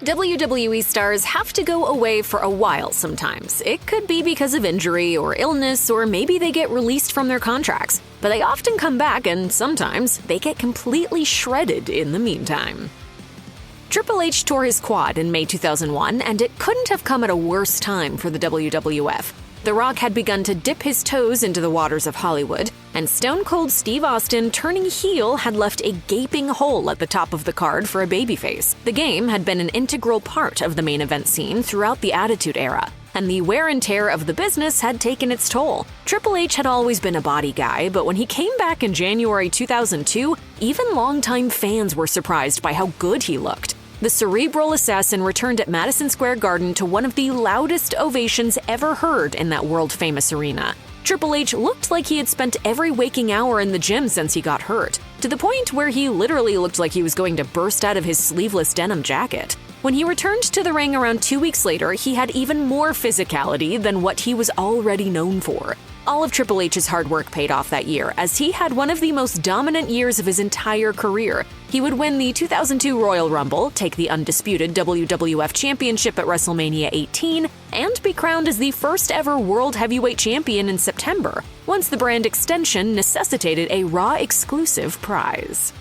WWE stars have to go away for a while sometimes. It could be because of injury or illness, or maybe they get released from their contracts. But they often come back, and sometimes they get completely shredded in the meantime. Triple H tore his quad in May 2001, and it couldn't have come at a worse time for the WWF. The Rock had begun to dip his toes into the waters of Hollywood, and Stone Cold Steve Austin turning heel had left a gaping hole at the top of the card for a babyface. The game had been an integral part of the main event scene throughout the Attitude Era, and the wear and tear of the business had taken its toll. Triple H had always been a body guy, but when he came back in January 2002, even longtime fans were surprised by how good he looked. The cerebral assassin returned at Madison Square Garden to one of the loudest ovations ever heard in that world-famous arena. Triple H looked like he had spent every waking hour in the gym since he got hurt, to the point where he literally looked like he was going to burst out of his sleeveless denim jacket. When he returned to the ring around 2 weeks later, he had even more physicality than what he was already known for. All of Triple H's hard work paid off that year, as he had one of the most dominant years of his entire career. He would win the 2002 Royal Rumble, take the undisputed WWF Championship at WrestleMania 18, and be crowned as the first ever World Heavyweight Champion in September, once the brand extension necessitated a Raw exclusive prize.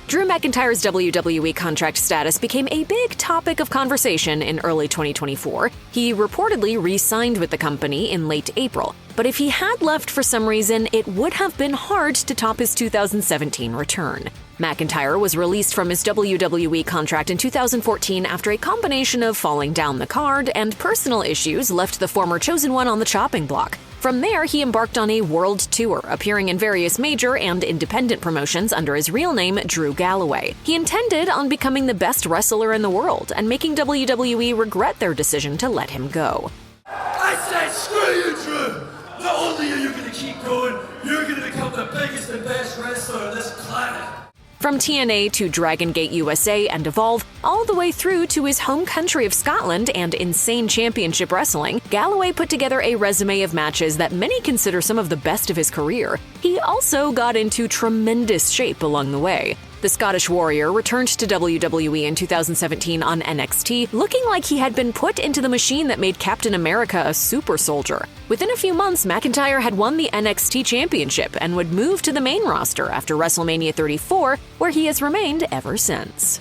Drew McIntyre's WWE contract status became a big topic of conversation in early 2024. He reportedly re-signed with the company in late April, but if he had left for some reason, it would have been hard to top his 2017 return. McIntyre was released from his WWE contract in 2014 after a combination of falling down the card and personal issues left the former Chosen One on the chopping block. From there, he embarked on a world tour, appearing in various major and independent promotions under his real name, Drew Galloway. He intended on becoming the best wrestler in the world and making WWE regret their decision to let him go. I said screw you, Drew! Not only are you going to keep going, you're going to become the biggest and best wrestler on this planet. From TNA to Dragon Gate USA and Evolve, all the way through to his home country of Scotland and Insane Championship Wrestling, Galloway put together a resume of matches that many consider some of the best of his career. He also got into tremendous shape along the way. The Scottish Warrior returned to WWE in 2017 on NXT, looking like he had been put into the machine that made Captain America a super soldier. Within a few months, McIntyre had won the NXT Championship and would move to the main roster after WrestleMania 34, where he has remained ever since.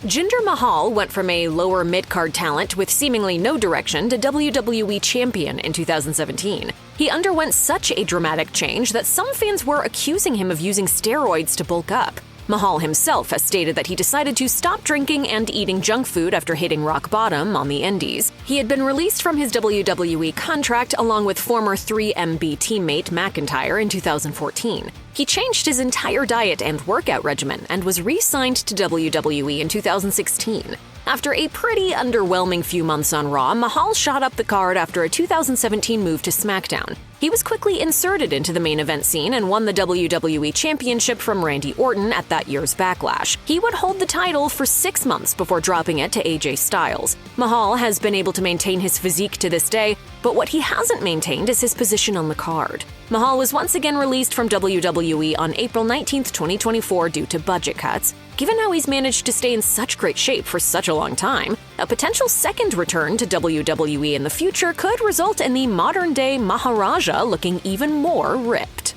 Jinder Mahal went from a lower mid-card talent with seemingly no direction to WWE champion in 2017. He underwent such a dramatic change that some fans were accusing him of using steroids to bulk up. Mahal himself has stated that he decided to stop drinking and eating junk food after hitting rock bottom on the indies. He had been released from his WWE contract along with former 3MB teammate McIntyre in 2014. He changed his entire diet and workout regimen and was re-signed to WWE in 2016. After a pretty underwhelming few months on Raw, Mahal shot up the card after a 2017 move to SmackDown. He was quickly inserted into the main event scene and won the WWE Championship from Randy Orton at that year's Backlash. He would hold the title for 6 months before dropping it to AJ Styles. Mahal has been able to maintain his physique to this day, but what he hasn't maintained is his position on the card. Mahal was once again released from WWE on April 19, 2024 due to budget cuts. Given how he's managed to stay in such great shape for such a long time, a potential second return to WWE in the future could result in the modern-day Maharaja looking even more ripped.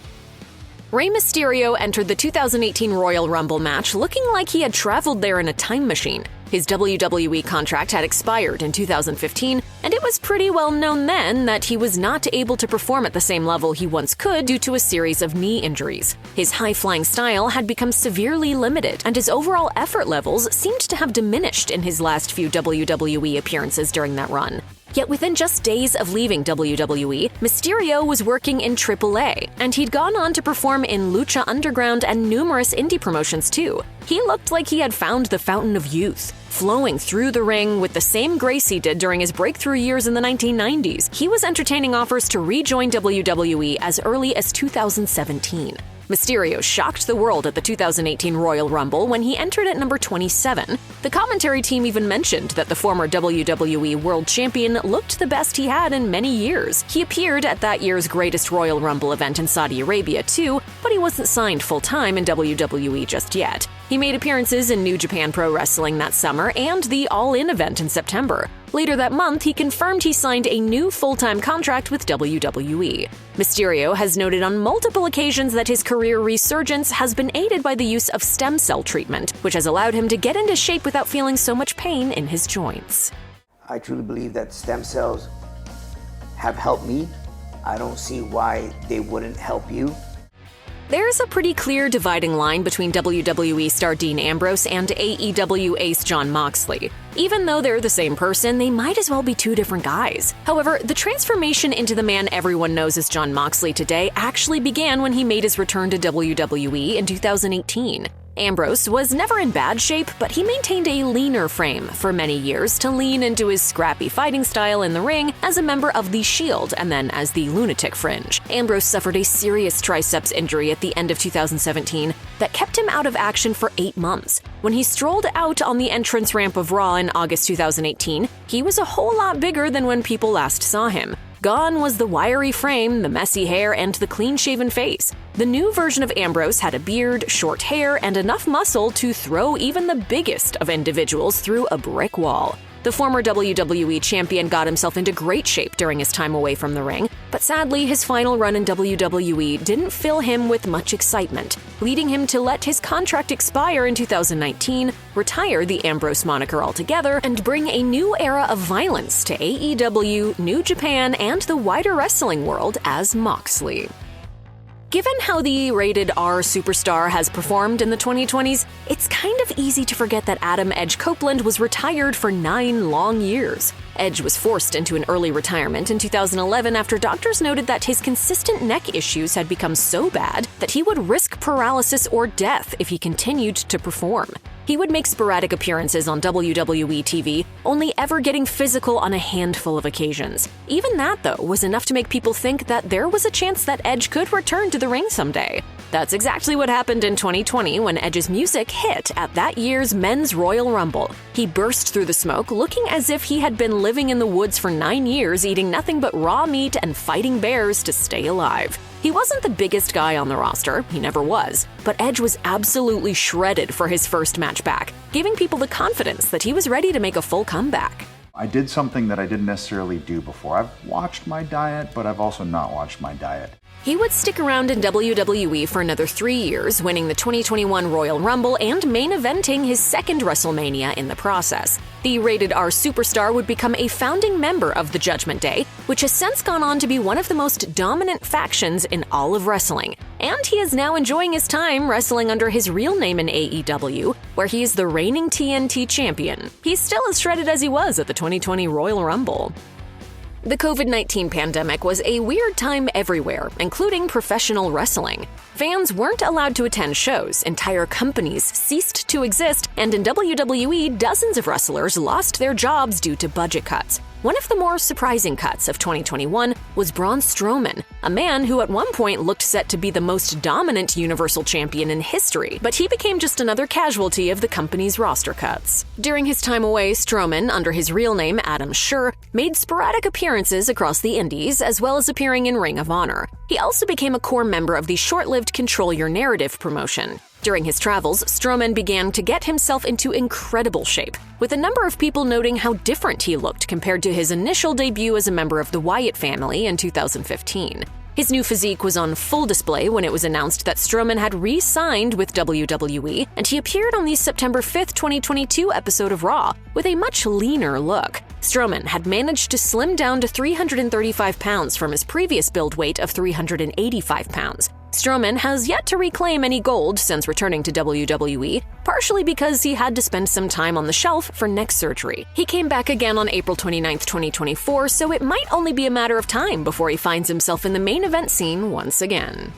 Rey Mysterio entered the 2018 Royal Rumble match looking like he had traveled there in a time machine. His WWE contract had expired in 2015, and it was pretty well known then that he was not able to perform at the same level he once could due to a series of knee injuries. His high-flying style had become severely limited, and his overall effort levels seemed to have diminished in his last few WWE appearances during that run. Yet within just days of leaving WWE, Mysterio was working in AAA, and he'd gone on to perform in Lucha Underground and numerous indie promotions too. He looked like he had found the fountain of youth, flowing through the ring with the same grace he did during his breakthrough years in the 1990s. He was entertaining offers to rejoin WWE as early as 2017. Mysterio shocked the world at the 2018 Royal Rumble when he entered at number 27. The commentary team even mentioned that the former WWE World Champion looked the best he had in many years. He appeared at that year's greatest Royal Rumble event in Saudi Arabia too, but he wasn't signed full-time in WWE just yet. He He made appearances in New Japan Pro Wrestling that summer and the All In event in September. Later that month, he confirmed he signed a new full-time contract with WWE. Mysterio has noted on multiple occasions that his career resurgence has been aided by the use of stem cell treatment, which has allowed him to get into shape without feeling so much pain in his joints. I truly believe that stem cells have helped me. I don't see why they wouldn't help you. There's a pretty clear dividing line between WWE star Dean Ambrose and AEW ace Jon Moxley. Even though they're the same person, they might as well be two different guys. However, the transformation into the man everyone knows as Jon Moxley today actually began when he made his return to WWE in 2018. Ambrose was never in bad shape, but he maintained a leaner frame for many years to lean into his scrappy fighting style in the ring as a member of the Shield and then as the Lunatic Fringe. Ambrose suffered a serious triceps injury at the end of 2017 that kept him out of action for 8 months. When he strolled out on the entrance ramp of Raw in August 2018, he was a whole lot bigger than when people last saw him. Gone was the wiry frame, the messy hair, and the clean-shaven face. The new version of Ambrose had a beard, short hair, and enough muscle to throw even the biggest of individuals through a brick wall. The former WWE champion got himself into great shape during his time away from the ring, but sadly his final run in WWE didn't fill him with much excitement, leading him to let his contract expire in 2019, retire the Ambrose moniker altogether, and bring a new era of violence to AEW, New Japan, and the wider wrestling world as Moxley. Given how the rated R superstar has performed in the 2020s, it's kind of easy to forget that Adam Edge Copeland was retired for 9 long years. Edge was forced into an early retirement in 2011 after doctors noted that his consistent neck issues had become so bad that he would risk paralysis or death if he continued to perform. He would make sporadic appearances on WWE TV, only ever getting physical on a handful of occasions. Even that, though, was enough to make people think that there was a chance that Edge could return to the ring someday. That's exactly what happened in 2020 when Edge's music hit at that year's Men's Royal Rumble. He burst through the smoke looking as if he had been living in the woods for 9 years, eating nothing but raw meat and fighting bears to stay alive. He wasn't the biggest guy on the roster, he never was, but Edge was absolutely shredded for his first match back, giving people the confidence that he was ready to make a full comeback. I did something that I didn't necessarily do before. I've watched my diet, but I've also not watched my diet. He would stick around in WWE for another 3 years, winning the 2021 Royal Rumble and main eventing his second WrestleMania in the process. The rated R superstar would become a founding member of the Judgment Day, which has since gone on to be one of the most dominant factions in all of wrestling. And he is now enjoying his time wrestling under his real name in AEW, where he is the reigning TNT champion. He's still as shredded as he was at the 2020 Royal Rumble. The COVID-19 pandemic was a weird time everywhere, including professional wrestling. Fans weren't allowed to attend shows, entire companies ceased to exist, and in WWE, dozens of wrestlers lost their jobs due to budget cuts. One of the more surprising cuts of 2021 was Braun Strowman, a man who at one point looked set to be the most dominant Universal Champion in history, but he became just another casualty of the company's roster cuts. During his time away, Strowman, under his real name Adam Scherr, made sporadic appearances across the Indies, as well as appearing in Ring of Honor. He also became a core member of the short-lived Control Your Narrative promotion. During his travels, Strowman began to get himself into incredible shape, with a number of people noting how different he looked compared to his initial debut as a member of the Wyatt family in 2015. His new physique was on full display when it was announced that Strowman had re-signed with WWE, and he appeared on the September 5, 2022 episode of Raw with a much leaner look. Strowman had managed to slim down to 335 pounds from his previous build weight of 385 pounds. Strowman has yet to reclaim any gold since returning to WWE, partially because he had to spend some time on the shelf for neck surgery. He came back again on April 29, 2024, so it might only be a matter of time before he finds himself in the main event scene once again.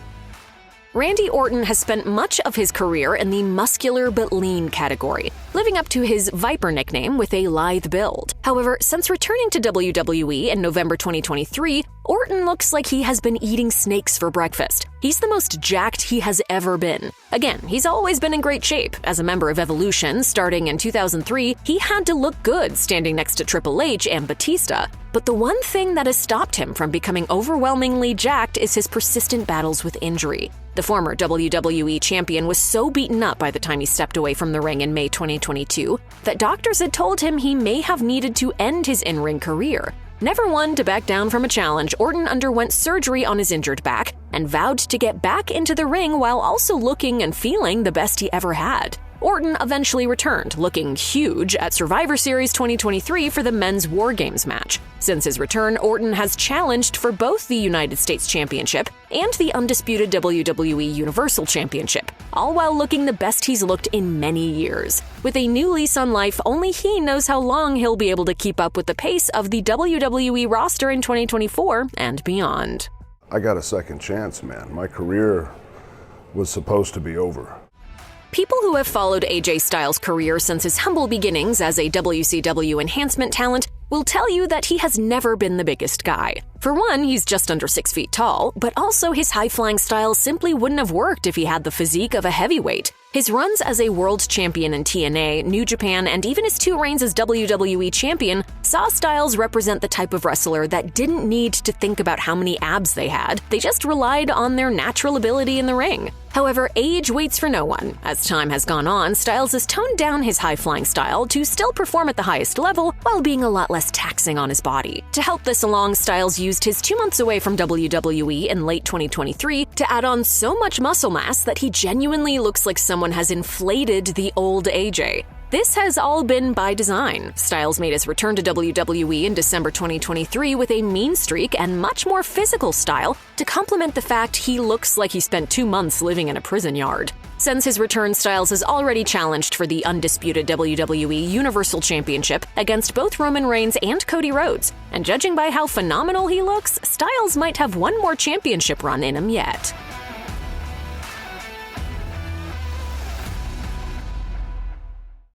Randy Orton has spent much of his career in the muscular but lean category, living up to his Viper nickname with a lithe build. However, since returning to WWE in November 2023, Orton looks like he has been eating snakes for breakfast. He's the most jacked he has ever been. Again, he's always been in great shape. As a member of Evolution, starting in 2003, he had to look good standing next to Triple H and Batista. But the one thing that has stopped him from becoming overwhelmingly jacked is his persistent battles with injury. The former WWE champion was so beaten up by the time he stepped away from the ring in May 2022 that doctors had told him he may have needed to end his in-ring career. Never one to back down from a challenge, Orton underwent surgery on his injured back and vowed to get back into the ring while also looking and feeling the best he ever had. Orton eventually returned, looking huge at Survivor Series 2023 for the men's War Games match. Since his return, Orton has challenged for both the United States Championship and the undisputed WWE Universal Championship, all while looking the best he's looked in many years. With a new lease on life, only he knows how long he'll be able to keep up with the pace of the WWE roster in 2024 and beyond. I got a second chance, man. My career was supposed to be over. People who have followed AJ Styles' career since his humble beginnings as a WCW enhancement talent will tell you that he has never been the biggest guy. For one, he's just under 6 feet tall, but also his high-flying style simply wouldn't have worked if he had the physique of a heavyweight. His runs as a world champion in TNA, New Japan, and even his 2 reigns as WWE champion saw Styles represent the type of wrestler that didn't need to think about how many abs they had. They just relied on their natural ability in the ring. However, age waits for no one. As time has gone on, Styles has toned down his high-flying style to still perform at the highest level while being a lot less taxing on his body. To help this along, Styles used his 2 months away from WWE in late 2023 to add on so much muscle mass that he genuinely looks like someone has inflated the old AJ. This has all been by design. Styles made his return to WWE in December 2023 with a mean streak and much more physical style to complement the fact he looks like he spent 2 months living in a prison yard. Since his return, Styles has already challenged for the undisputed WWE Universal Championship against both Roman Reigns and Cody Rhodes. And judging by how phenomenal he looks, Styles might have one more championship run in him yet.